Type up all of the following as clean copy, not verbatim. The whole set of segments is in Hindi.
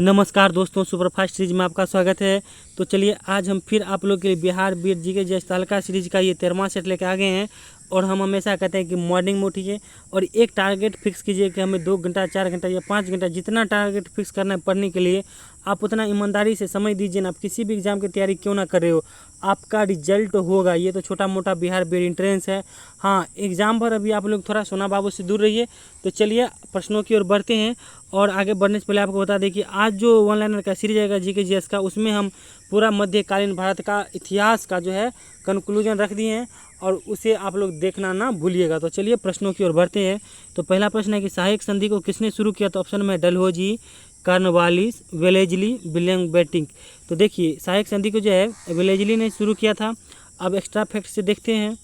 नमस्कार दोस्तों, सुपरफास्ट सीरीज में आपका स्वागत है। तो चलिए आज हम फिर आप लोग के लिए बिहार बीट जीके जस्ट हल्का सीरीज का ये 13वां सेट लेके आ गए हैं। और हम हमेशा कहते हैं कि मॉर्निंग में उठिए और एक टारगेट फिक्स कीजिए कि हमें 2 घंटा 4 घंटा या 5 घंटा जितना टारगेट फिक्स करना है पढ़ने के लिए, आप उतना ईमानदारी से समय दीजिए ना। आप किसी भी एग्ज़ाम की तैयारी क्यों ना कर रहे हो, आपका रिजल्ट होगा। ये तो छोटा मोटा बिहार बीट एंट्रेंस है। हाँ, एग्ज़ाम पर अभी आप लोग थोड़ा सोना बाबू से दूर रहिए। तो चलिए प्रश्नों की ओर बढ़ते हैं। और आगे बढ़ने से पहले आपको बता दें कि आज जो वन लाइनर का सीरीज आएगा जीके जीएस का, उसमें हम पूरा मध्यकालीन भारत का इतिहास का जो है कंक्लूजन रख दिए हैं और उसे आप लोग देखना ना भूलिएगा। तो चलिए प्रश्नों की ओर बढ़ते हैं। तो पहला प्रश्न है कि सहायक संधि को किसने शुरू किया? तो ऑप्शन में Dalhousie, Cornwallis, Wellesley, William Bentinck. तो देखिए सहायक संधि को जो है वेलेजली ने शुरू किया था। अब एक्स्ट्रा फैक्ट से देखते हैं।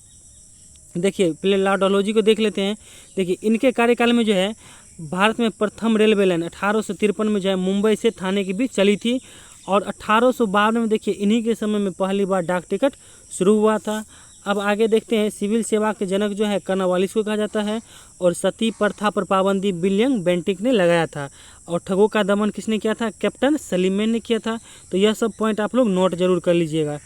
देखिए पहले लॉर्ड डलहौजी को देख लेते हैं। देखिए इनके कार्यकाल में जो है भारत में प्रथम रेलवे लाइन 1853 में जो है मुंबई से थाने के बीच चली थी। और 1852 में देखिए इन्हीं के समय में पहली बार डाक टिकट शुरू हुआ था। अब आगे देखते हैं, सिविल सेवा के जनक जो है कॉर्नवालिस को कहा जाता है। और सती प्रथा पर पाबंदी विलियम बेंटिक ने लगाया था। और ठगों का दमन किसने किया था? कैप्टन सलीमैन ने किया था। तो यह सब पॉइंट आप लोग नोट जरूर कर लीजिएगा।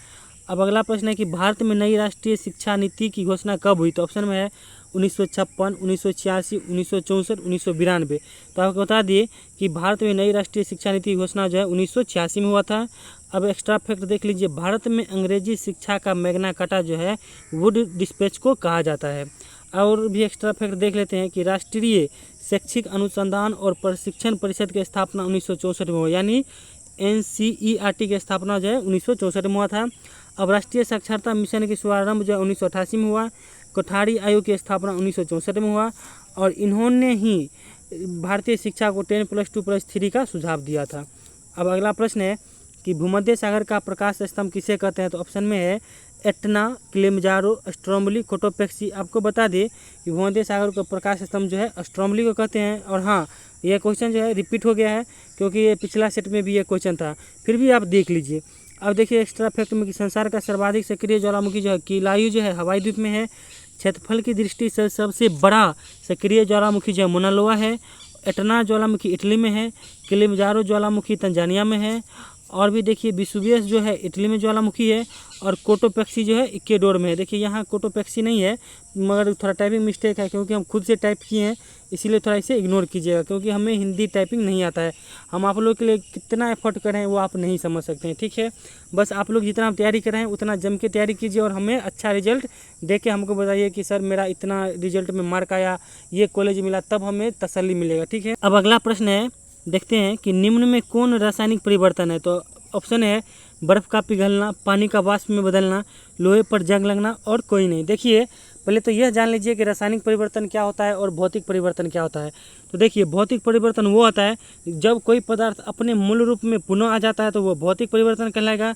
अब अगला प्रश्न है कि भारत में नई राष्ट्रीय शिक्षा नीति की घोषणा कब हुई? तो ऑप्शन में है 1956, 1986, 1964, 1992। तो आपको बता दिए कि भारत में नई राष्ट्रीय शिक्षा नीति की घोषणा जो है 1986 में हुआ था। अब एक्स्ट्रा फैक्ट देख लीजिए, भारत में अंग्रेजी शिक्षा का मैग्ना कार्टा जो है वुड डिस्पैच को कहा जाता है। और भी एक्स्ट्रा फैक्ट देख लेते हैं कि राष्ट्रीय शैक्षिक अनुसंधान और प्रशिक्षण परिषद की स्थापना 1964 में हुई, यानी NCERT की स्थापना जो है 1964 में हुआ था। अब राष्ट्रीय साक्षरता मिशन की शुभारंभ जो है 1988 में हुआ। कोठारी आयोग की स्थापना 1964 में हुआ। और इन्होंने ही भारतीय शिक्षा को 10+2+3 का सुझाव दिया था। अब अगला प्रश्न है कि भूमध्य सागर का प्रकाश स्तंभ किसे कहते हैं? तो ऑप्शन में है एटना, किलिमंजारो, स्ट्रोम्बली, कोटोपेक्सी। आपको बता दें कि भूमध्य सागर का प्रकाश स्तंभ जो है स्ट्रोम्बली को कहते हैं। और हाँ, यह क्वेश्चन जो है रिपीट हो गया है क्योंकि ये पिछला सेट में भी ये क्वेश्चन था, फिर भी आप देख लीजिए। अब देखिए एक्स्ट्रा फैक्ट में कि संसार का सर्वाधिक सक्रिय ज्वालामुखी जो है किलायु जो है हवाई द्वीप में है। क्षेत्रफल की दृष्टि से सबसे बड़ा सक्रिय ज्वालामुखी जो है मोना लोआ है। एटना ज्वालामुखी इटली में है। किलिमंजारो ज्वालामुखी तंजानिया में है। और भी देखिए वेसुवियस जो है इटली में ज्वालामुखी है। और कोटोपेक्सी जो है इक्वेडोर में है। देखिए यहाँ कोटोपेक्सी नहीं है, मगर थोड़ा टाइपिंग मिस्टेक है क्योंकि हम खुद से टाइप किए हैं, इसीलिए थोड़ा इसे इग्नोर कीजिएगा क्योंकि हमें हिंदी टाइपिंग नहीं आता है। हम आप लोग के लिए कितना एफर्ट कर रहे हैं वो आप नहीं समझ सकते हैं, ठीक है। बस आप लोग जितना तैयारी कर रहे हैं उतना जम के तैयारी कीजिए और हमें अच्छा रिजल्ट दे के हमको बताइए कि सर मेरा इतना रिजल्ट में मार्क आया, ये कॉलेज मिला, तब हमें तसल्ली मिलेगा, ठीक है। अब अगला प्रश्न है, देखते हैं कि निम्न में कौन रासायनिक परिवर्तन है? तो ऑप्शन है बर्फ़ का पिघलना, पानी का वाष्प में बदलना, लोहे पर जंग लगना और कोई नहीं। देखिए पहले तो यह जान लीजिए कि रासायनिक परिवर्तन क्या होता है और भौतिक परिवर्तन क्या होता है। तो देखिए भौतिक परिवर्तन वो होता है जब कोई पदार्थ अपने मूल रूप में पुनः आ जाता है तो वो भौतिक परिवर्तन कहलाएगा।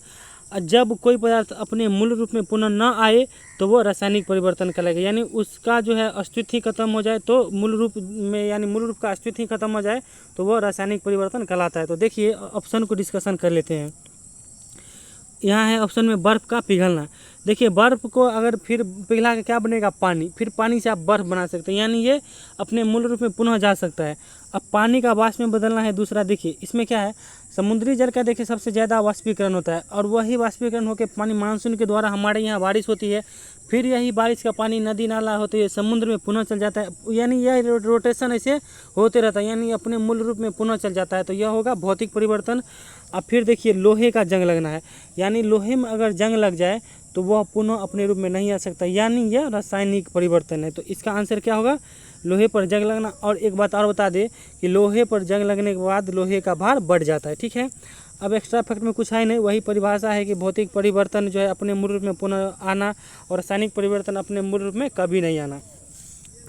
और जब कोई पदार्थ अपने मूल रूप में पुनः न आए तो वो रासायनिक परिवर्तन कहलाएगा। यानी उसका जो है अस्तित्व ही खत्म हो जाए तो मूल रूप में, यानी मूल रूप का अस्तित्व ही खत्म हो जाए तो वो रासायनिक परिवर्तन कहलाता है। तो देखिए ऑप्शन को डिस्कशन कर लेते हैं। यहाँ है ऑप्शन में बर्फ़ का पिघलना। देखिए बर्फ़ को अगर फिर पिघला के क्या बनेगा? पानी। फिर पानी से आप बर्फ़ बना सकते हैं, यानी ये अपने मूल रूप में पुनः जा सकता है। अब पानी का वाष्प में बदलना है दूसरा। देखिए इसमें क्या है, समुद्री जल का देखिए सबसे ज़्यादा वाष्पीकरण होता है और वही वाष्पीकरण होकर पानी मानसून के द्वारा हमारे यहाँ बारिश होती है। फिर यही बारिश का पानी नदी नाला होते हुए समुद्र में पुनः चल जाता है, यानी यह रोटेशन ऐसे होते रहता है, यानी अपने मूल रूप में पुनः चल जाता है। तो यह होगा भौतिक परिवर्तन। अब फिर देखिए लोहे का जंग लगना है, यानी लोहे में अगर जंग लग जाए तो वह पुनः अपने रूप में नहीं आ सकता, यानी यह रासायनिक परिवर्तन है। तो इसका आंसर क्या होगा? लोहे पर जंग लगना। और एक बात और बता दें कि लोहे पर जंग लगने के बाद लोहे का भार बढ़ जाता है, ठीक है। अब एक्स्ट्रा फैक्ट में कुछ है नहीं, वही परिभाषा है कि भौतिक परिवर्तन जो है अपने मूल रूप में पुनः आना और रासायनिक परिवर्तन अपने मूल रूप में कभी नहीं आना।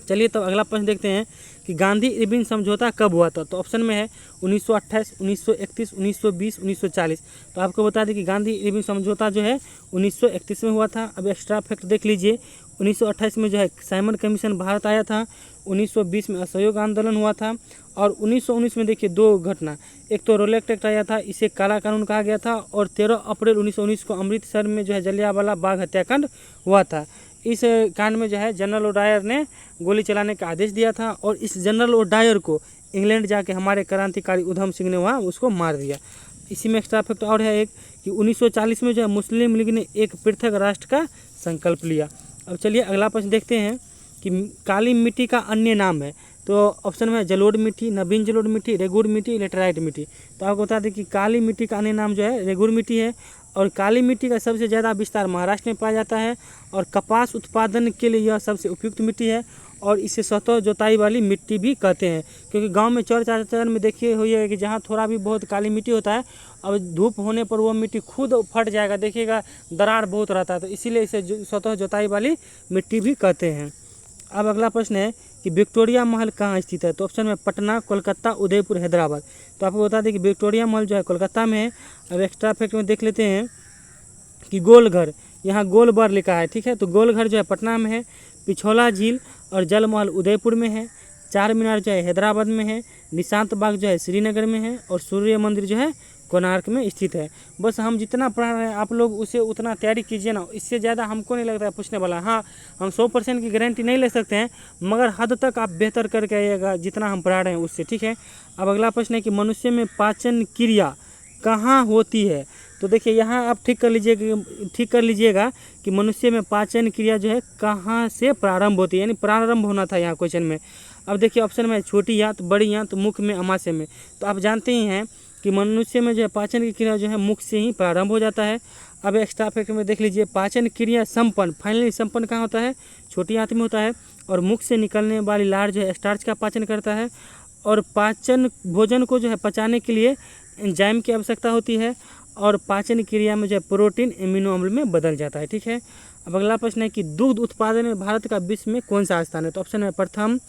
चलिए तो अगला प्रश्न देखते हैं कि गांधी इरविन समझौता कब हुआ था? तो ऑप्शन में है 1928, 1931, 1920, 1940। तो आपको बता दें कि गांधी इरविन समझौता जो है 1931 में हुआ था। अब एक्स्ट्रा फैक्ट देख लीजिए, 1928 में जो है साइमन कमीशन भारत आया था। 1920 में असहयोग आंदोलन हुआ था। और 1919 में देखिए दो घटना, एक तो रोलेक्ट एक्ट आया था, इसे काला कानून कहा गया था। और 13 अप्रैल 1919 को अमृतसर में जो है जलियांवाला बाग हत्याकांड हुआ था। इस कांड में जो है जनरल ओडायर ने गोली चलाने का आदेश दिया था और इस जनरल ओडायर को इंग्लैंड जाके हमारे क्रांतिकारी उधम सिंह ने वहाँ उसको मार दिया। इसी में एक्स्ट्रा फैक्ट और है एक कि 1940 में जो है मुस्लिम लीग ने एक पृथक राष्ट्र का संकल्प लिया। अब चलिए अगला प्रश्न देखते हैं कि काली मिट्टी का अन्य नाम है। तो ऑप्शन में जलोढ़ मिट्टी, नवीन जलोढ़ मिट्टी, रेगुड़ मिट्टी, लेटराइट मिट्टी। तो आपको बता दें कि काली मिट्टी का अन्य नाम जो है रेगुड़ मिट्टी है और काली मिट्टी का सबसे ज़्यादा विस्तार महाराष्ट्र में पाया जाता है और कपास उत्पादन के लिए यह सबसे उपयुक्त मिट्टी है और इसे स्वतः जोताई वाली मिट्टी भी कहते हैं, क्योंकि गांव में चौर चाचर में देखिए हुई है कि जहां थोड़ा भी बहुत काली मिट्टी होता है, अब धूप होने पर वो मिट्टी खुद फट जाएगा, देखिएगा दरार बहुत रहता है, तो इसीलिए इसे स्वतः जोताई वाली मिट्टी भी कहते हैं। अब अगला प्रश्न है कि विक्टोरिया महल कहाँ स्थित है। तो ऑप्शन में पटना, कोलकाता, उदयपुर, हैदराबाद। तो आपको बता दें कि विक्टोरिया महल जो है कोलकाता में है। अब एक्स्ट्रा फैक्ट में देख लेते हैं कि गोलघर, यहाँ गोलबर लिखा है, ठीक है, तो गोलघर जो है पटना में है, पिछोला झील और जल महल उदयपुर में है, चार मीनार जो है हैदराबाद में है, निशांत बाग जो है श्रीनगर में है और सूर्य मंदिर जो है कोणार्क में स्थित है। बस हम जितना पढ़ा रहे हैं आप लोग उसे उतना तैयारी कीजिए ना, इससे ज़्यादा हमको नहीं लगता है पूछने वाला। हाँ, हम 100% की गारंटी नहीं ले सकते हैं, मगर हद तक आप बेहतर करके आइएगा जितना हम पढ़ा रहे हैं उससे, ठीक है। अब अगला प्रश्न है कि मनुष्य में पाचन क्रिया कहाँ होती है। तो देखिए यहाँ आप ठीक कर लीजिएगा कि मनुष्य में पाचन क्रिया जो है कहाँ से प्रारंभ होती है, यानी प्रारंभ होना था यहाँ क्वेश्चन में। अब देखिए ऑप्शन में छोटी आंत, बड़ी आंत, मुख में, अमाशय में। तो आप जानते ही हैं कि मनुष्य में जो है पाचन की क्रिया जो है मुख से ही प्रारंभ हो जाता है। अब एक्स्ट्रा फैक्ट में देख लीजिए, पाचन क्रिया संपन्न, फाइनली संपन्न कहाँ होता है, छोटी आंत में होता है और मुख से निकलने वाली लार जो है स्टार्च का पाचन करता है और पाचन भोजन को जो है पचाने के लिए एंजाइम की आवश्यकता होती है और पाचन क्रिया में जो है प्रोटीन एमिनो अम्ल में बदल जाता है, ठीक है। अब अगला प्रश्न है कि दुग्ध उत्पादन में भारत का विश्व में कौन सा स्थान है। तो ऑप्शन है प्रथम,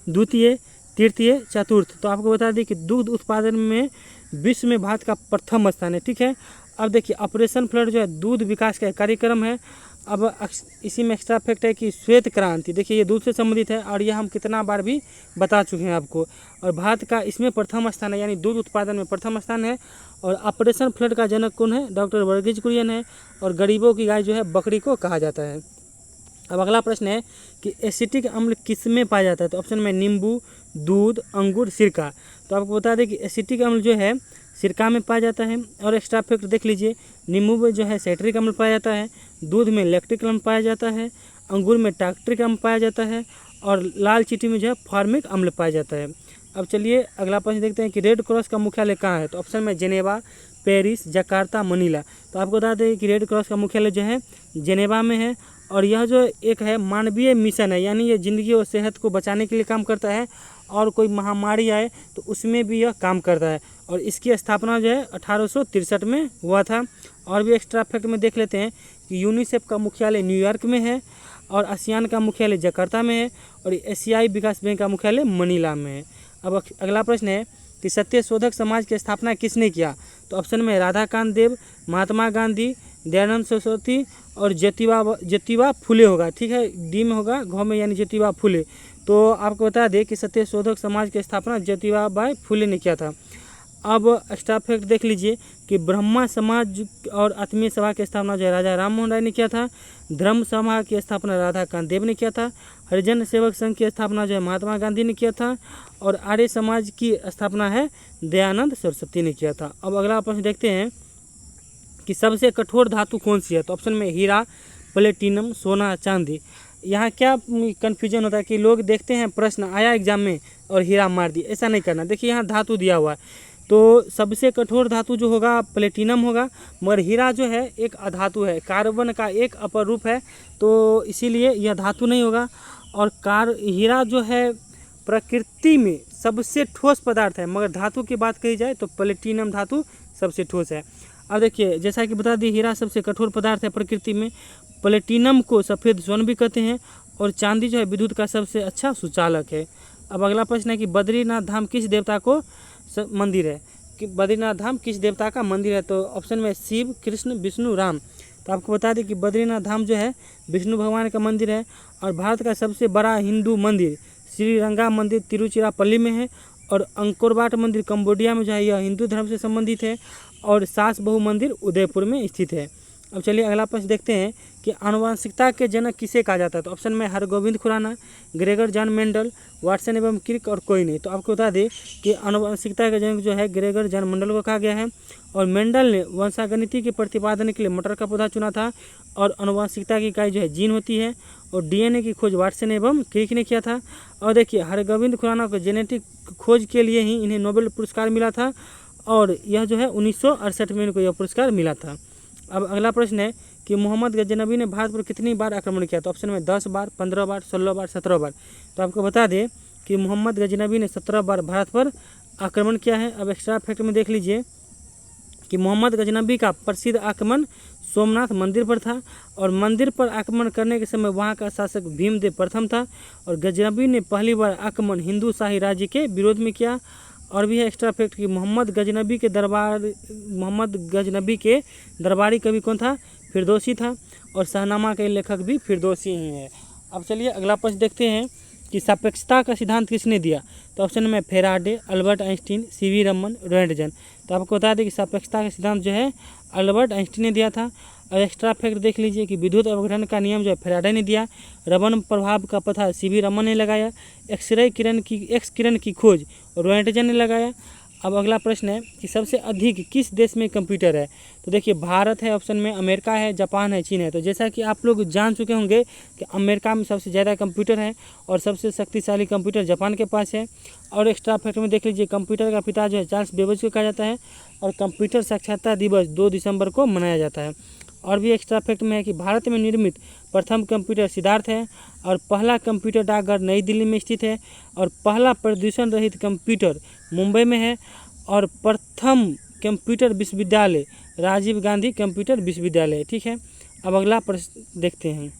द्वितीय, तृतीय, चतुर्थ। तो आपको बता दें कि दुग्ध उत्पादन में विश्व में भारत का प्रथम स्थान है, ठीक है। अब देखिए ऑपरेशन फ्लड जो है दूध विकास का कार्यक्रम है। अब इसी में एक्स्ट्रा फैक्ट है कि श्वेत क्रांति, देखिए ये दूध से संबंधित है और यह हम कितना बार भी बता चुके हैं आपको, और भारत का इसमें प्रथम स्थान है, यानी दूध उत्पादन में प्रथम स्थान है। और ऑपरेशन फ्लड का जनक कौन है, डॉक्टर वर्गीज कुरियन है और गरीबों की गाय जो है बकरी को कहा जाता है। अब अगला प्रश्न है कि एसिटिक अम्ल किस में पाया जाता है। तो ऑप्शन में नींबू, दूध, अंगूर, सिरका। तो आपको बता दें कि एसिटिक अम्ल जो है सिरका में पाया जाता है। और एक्स्ट्रा फैक्ट देख लीजिए, नींबू में जो है साइट्रिक अम्ल पाया जाता है, दूध में लैक्टिक अम्ल पाया जाता है, अंगूर में टार्ट्रिक अम्ल पाया जाता है और लाल चींटी में जो है फॉर्मिक अम्ल पाया जाता है। अब चलिए अगला प्रश्न देखते हैं कि रेड क्रॉस का मुख्यालय कहाँ है। तो ऑप्शन में जेनेवा, पेरिस, जकार्ता, मनीला। तो आपको बता दें कि रेड क्रॉस का मुख्यालय जो है जेनेवा में है और यह जो एक है मानवीय मिशन है, यानी ये ज़िंदगी और सेहत को बचाने के लिए काम करता है और कोई महामारी आए तो उसमें भी यह काम करता है। और इसकी स्थापना जो है 1863 में हुआ था। और भी एक्स्ट्रा फैक्ट में देख लेते हैं कि यूनिसेफ का मुख्यालय न्यूयॉर्क में है और आसियान का मुख्यालय जकार्ता में है और एशियाई विकास बैंक का मुख्यालय मनीला में है। अब अगला प्रश्न है कि सत्यशोधक समाज की स्थापना किसने किया। तो ऑप्शन में राधाकांत देव, महात्मा गांधी, दयानंद सरस्वती और ज्योतिबा फुले होगा, ठीक है, डी में होगा, घ में, यानी ज्योतिबा फुले। तो आपको बता दें कि सत्यशोधक समाज की स्थापना ज्योतिबा फुले ने किया था। अब एक्स्ट्रा फैक्ट देख लीजिए कि ब्रह्मा समाज और आत्मीय सभा की स्थापना जो है राजा राम मोहन राय ने किया था, धर्म सभा की स्थापना राधाकांत देव ने किया था, हरिजन सेवक संघ की स्थापना जो है महात्मा गांधी ने किया था और आर्य समाज की स्थापना है दयानंद सरस्वती ने किया था। अब अगला प्रश्न देखते हैं कि सबसे कठोर धातु कौन सी है। तो ऑप्शन में हीरा, प्लेटिनम, सोना, चांदी। यहाँ क्या कन्फ्यूजन होता है कि लोग देखते हैं प्रश्न आया एग्जाम में और हीरा मार दिए, ऐसा नहीं करना। देखिए यहाँ धातु दिया हुआ है, तो सबसे कठोर धातु जो होगा प्लेटिनम होगा, मगर हीरा जो है एक अधातु है, कार्बन का एक अपर रूप है, तो इसीलिए यह धातु नहीं होगा। और हीरा जो है प्रकृति में सबसे ठोस पदार्थ है, मगर धातु की बात कही जाए तो प्लेटिनम धातु सबसे ठोस है। अब देखिए जैसा कि बता दी, हीरा सबसे कठोर पदार्थ है प्रकृति में, प्लेटिनम को सफ़ेद स्वर्ण भी कहते हैं और चांदी जो है विद्युत का सबसे अच्छा सुचालक है। अब अगला प्रश्न है कि बद्रीनाथ धाम किस देवता को मंदिर है, कि बद्रीनाथ धाम किस देवता का मंदिर है। तो ऑप्शन में शिव, कृष्ण, विष्णु, राम। तो आपको बता दें कि बद्रीनाथ धाम जो है विष्णु भगवान का मंदिर है और भारत का सबसे बड़ा हिंदू मंदिर श्रीरंगा मंदिर तिरुचिरापल्ली में है और अंकोरवाट मंदिर कंबोडिया में जो है यह हिंदू धर्म से संबंधित है और सास बहु मंदिर उदयपुर में स्थित है। अब चलिए अगला प्रश्न देखते हैं कि आनुवंशिकता के जनक किसे कहा जाता है। तो ऑप्शन में Hargobind Khorana, Gregor John Mendel, Watson एवं क्रिक और कोई नहीं। तो आपको बता दें कि आनुवंशिकता के जनक जो है ग्रेगर जॉन मेंडल को कहा गया है, और मेंडल ने वंशागणिति के प्रतिपादन के लिए मटर का पौधा चुना था, और आनुवंशिकता की इकाई जो है जीन होती है, और डीएनए की खोज वाटसन एवं क्रिक ने किया था। और देखिए हरगोविंद खुराना को जेनेटिक खोज के लिए ही इन्हें नोबेल पुरस्कार मिला था, और यह जो है 1968 में इनको यह पुरस्कार मिला था। अब अगला प्रश्न है कि मोहम्मद गजनबी ने भारत पर कितनी बार आक्रमण किया। तो ऑप्शन में 10 बार, 15 बार, 16 बार, 17 बार। तो आपको बता दें कि मोहम्मद गजनबी ने 17 बार भारत पर आक्रमण किया है। अब एक्स्ट्रा फैक्ट में देख लीजिए कि मोहम्मद गजनबी का प्रसिद्ध आक्रमण सोमनाथ मंदिर पर था, और मंदिर पर आक्रमण करने के समय वहां का शासक भीमदेव प्रथम था, और गजनबी ने पहली बार आक्रमण हिंदू शाही राज्य के विरोध में किया। और भी है एक्स्ट्रा फैक्ट कि मोहम्मद गजनबी के दरबारी कवि कौन था, फिरदौसी था, और शाहनामा के लेखक भी फिरदौसी ही है। अब चलिए अगला प्रश्न देखते हैं कि सापेक्षता का सिद्धांत किसने दिया। तो ऑप्शन में Faraday, Albert Einstein, CV Raman, Roentgen. तो आपको बता दें कि सापेक्षता का सिद्धांत जो है अल्बर्ट आइंस्टीन ने दिया था। और एक्स्ट्रा फैक्ट देख लीजिए कि विद्युत अपघटन का नियम जो है फेराडे ने दिया, रमन प्रभाव का पता सीवी रमन ने लगाया, एक्स किरण की खोज रोएंटगन ने लगाया। अब अगला प्रश्न है कि सबसे अधिक किस देश में कंप्यूटर है। तो देखिए भारत है ऑप्शन में, अमेरिका है, जापान है, चीन है। तो जैसा कि आप लोग जान चुके होंगे कि अमेरिका में सबसे ज़्यादा कंप्यूटर है, और सबसे शक्तिशाली कंप्यूटर जापान के पास है। और एक्स्ट्रा फैक्ट में देख लीजिए कंप्यूटर का पिता जो है चार्ल्स बेबेज को कहा जाता है, और कंप्यूटर साक्षरता दिवस 2 दिसंबर को मनाया जाता है। और भी एक्स्ट्रा फैक्ट में है कि भारत में निर्मित प्रथम कंप्यूटर सिद्धार्थ है, और पहला कंप्यूटर डाकघर नई दिल्ली में स्थित है, और पहला प्रदूषण रहित कंप्यूटर मुंबई में है, और प्रथम कंप्यूटर विश्वविद्यालय राजीव गांधी कंप्यूटर विश्वविद्यालय। ठीक है, अब अगला प्रश्न देखते हैं।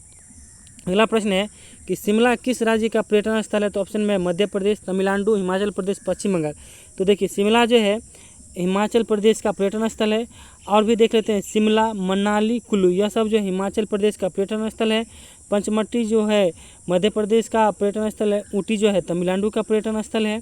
अगला प्रश्न है कि शिमला किस राज्य का पर्यटन स्थल है। तो ऑप्शन में मध्य प्रदेश, तमिलनाडु, हिमाचल प्रदेश, पश्चिम बंगाल। तो देखिए शिमला जो है हिमाचल प्रदेश का पर्यटन स्थल है। और भी देख लेते हैं शिमला, मनाली, कुल्लू, यह सब जो हिमाचल प्रदेश का पर्यटन स्थल है। पंचमट्टी जो है मध्य प्रदेश का पर्यटन स्थल है। ऊटी जो है तमिलनाडु का पर्यटन स्थल है।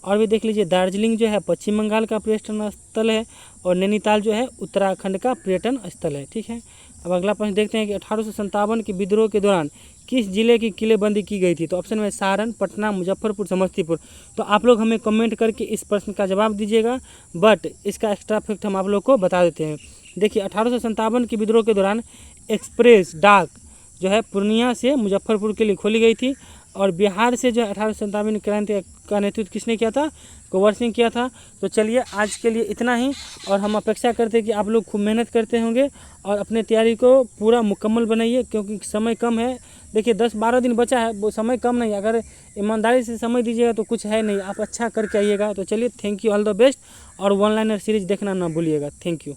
और भी देख लीजिए दार्जिलिंग जो है पश्चिम बंगाल का पर्यटन स्थल है, और नैनीताल जो है उत्तराखंड का पर्यटन स्थल है। ठीक है, अब अगला प्रश्न देखते हैं कि 1857 के विद्रोह के दौरान किस जिले की किलेबंदी की गई थी। तो ऑप्शन में सारण, पटना, मुजफ्फरपुर, समस्तीपुर। तो आप लोग हमें कमेंट करके इस प्रश्न का जवाब दीजिएगा, बट इसका एक्स्ट्रा फैक्ट हम आप लोग को बता देते हैं। देखिए 1857 के विद्रोह के दौरान एक्सप्रेस डाक जो है पूर्णिया से मुजफ्फरपुर के लिए खोली गई थी, और बिहार से जो 1857 क्रांति का नेतृत्व किसने किया था, कुंवर सिंह किया था। तो चलिए आज के लिए इतना ही, और हम अपेक्षा करते हैं कि आप लोग खूब मेहनत करते होंगे और अपने तैयारी को पूरा मुकम्मल बनाइए, क्योंकि समय कम है। देखिए 10-12 दिन बचा है, वो समय कम नहीं, अगर ईमानदारी से समय दीजिएगा तो कुछ है नहीं, आप अच्छा करके आइएगा। तो चलिए thank you, all the best, और वन लाइनर सीरीज देखना ना भूलिएगा। Thank you.